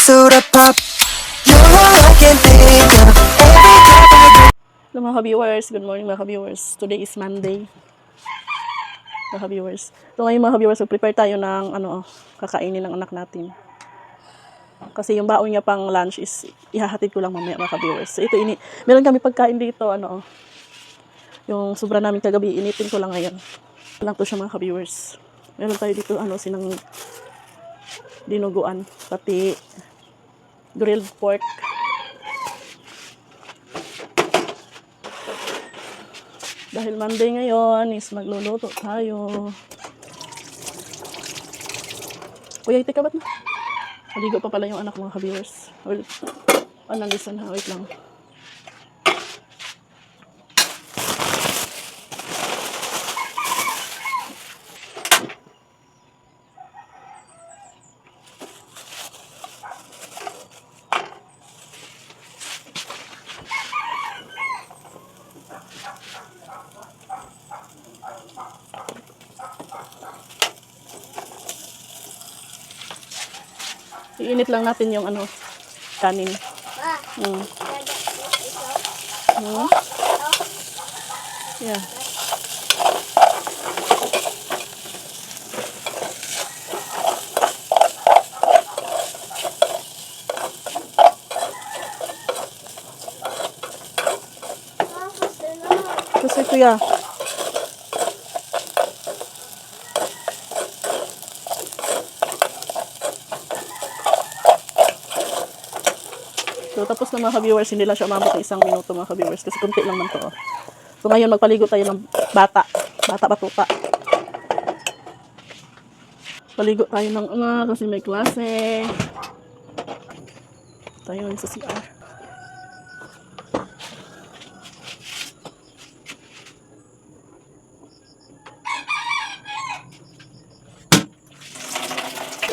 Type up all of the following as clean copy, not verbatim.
soda pop. You're all I can think of. Every time I get Hello mga ka-viewers, good morning mga ka-viewers. Today is Monday. Mga ka-viewers. So ngayon mga ka-viewers, prepare tayo ng kakainin ng anak natin. Kasi yung baon niya pang lunch is ihahatid ko lang mamaya mga ka-viewers. So ito meron kami pagkain dito, yung sobra namin kagabi, initin ko lang ngayon. Lang to siya mga ka-viewers. Meron tayo dito sinang dinuguan, pati grilled pork. Dahil Monday ngayon is magluluto tayo. Uy, tika ba't na? Maligo pa pala yung anak mga ka-viewers. Well, listen ha, wait lang. Iinit lang natin yung kanin. Yeah. Kasi kuya. So, tapos na mga ka-viewers, hindi lang siya umabot ng 1 minuto mga ka-viewers kasi kunti lang man to. So, ngayon magpaligo tayo ng bata batuta. Paligo tayo ng kasi may klase. Tayo sa CR.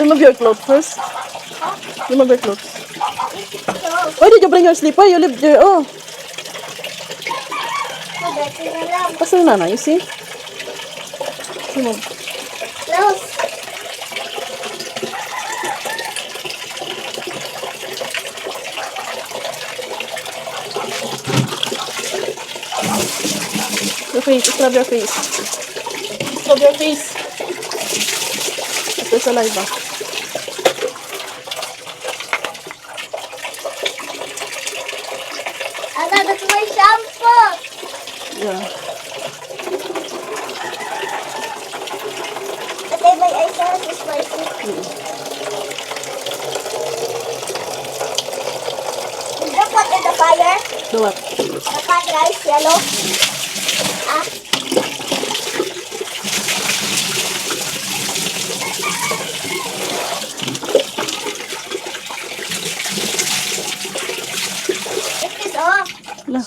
Remove your clothes first. Remove your clothes. Why did you bring your slipper? You live there. Oh. Kasi na you see? Remove. Your face. Scrub your face. Scrub your face. Ito saliva. Anna, that's my shampoo. Yeah. Ate, my eyes are so spicy. Is that what in the fire? Do what? The pan rice, yellow? Ah, it is off. Wala.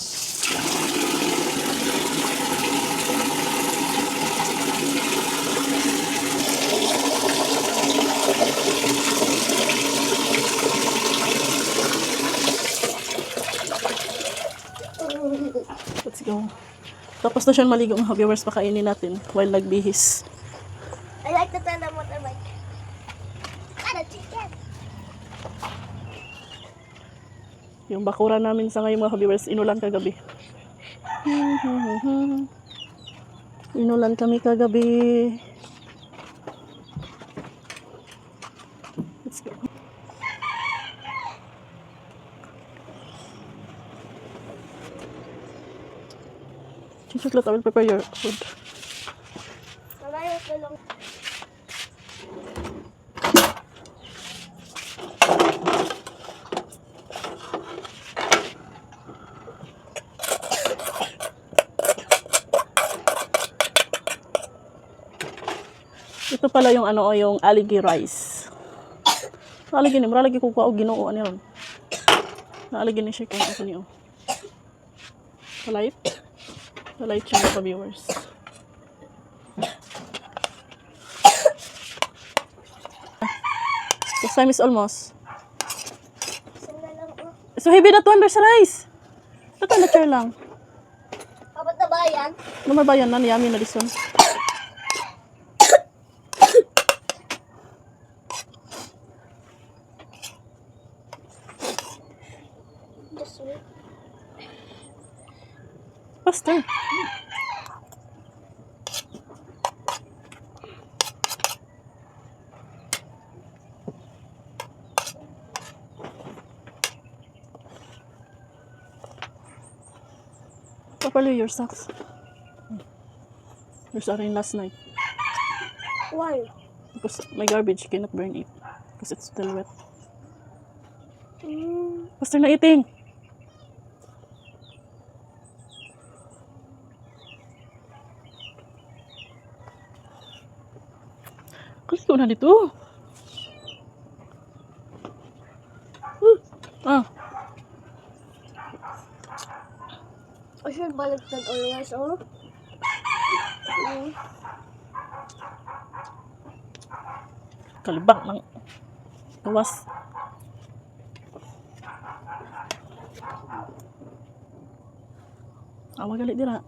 Let's go. Tapos na siyang maligo mga viewers, pakainin natin while nagbihis. I like to tell them what I like. Got a chicken. Yung bakura namin sa ngayon mga viewers, inulan kagabi. Inulan kami kagabi. Let's go. Chocolate, I will prepare your food. Malayo ko lang. Ito pala yung yung aligi rice. Aligi ni, maralagi ko og Ginoo ani ron. Aligi ni siya kung ako niyo. Light. Light siya mga viewers. This time is almost. Sanda lang oh. So heavy that one, there's rice. Ito na chair lang. Kapat na ba yan? Naman ba yan na niyami na dison? sweet. Faster. Properly your socks. Yours are in last night. Why? Because my garbage cannot burn it. Because it's still wet. Faster na eating. Kasi ko na dito. Ah, I should baliktad always, oh. kalibak ng gawas. Awa galit dira.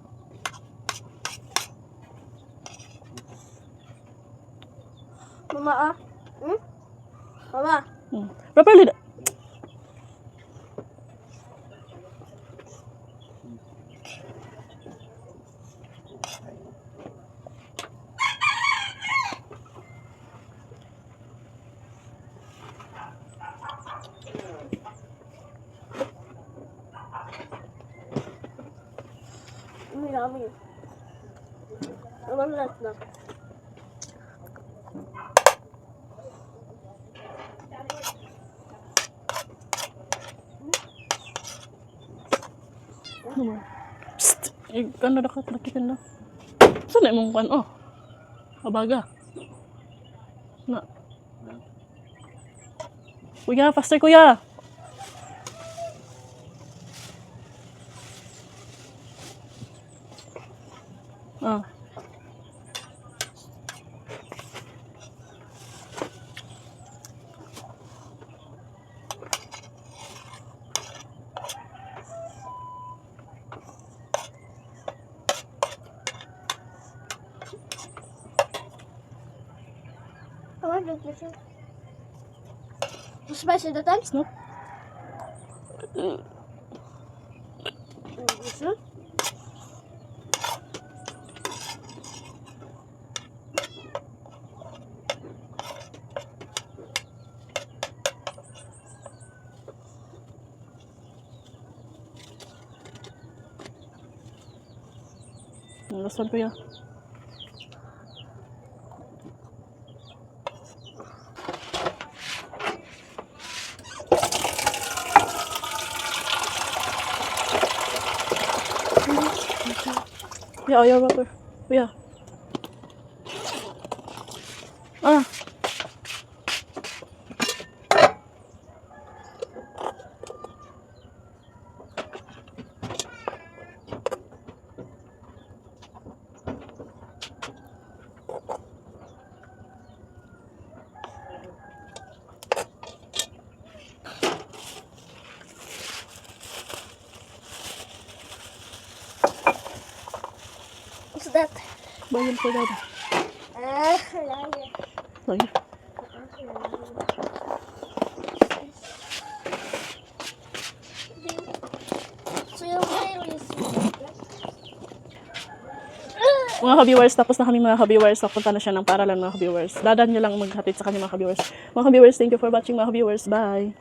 Mama, ah. Mama. Properly. Yummy. Naman lahat na. Psst! Ano na nakikin na? Saan na mong kan? Oh. Abaga. Na. Kuya, faster kuya! Ah. I want to do this. Spicy the time? No? This one? Last one kuya. Yeah, your water. Yeah. Ah. What's that? Bayan ko daw. Lagi. Sige. So yung tail is... Mga ka-viewers, tapos na kami mga ka-viewers. Napunta na siya ng paralan mga ka-viewers. Dadan nyo lang maghatid sa kanya mga ka-viewers. Mga ka-viewers, thank you for watching mga ka-viewers. Bye!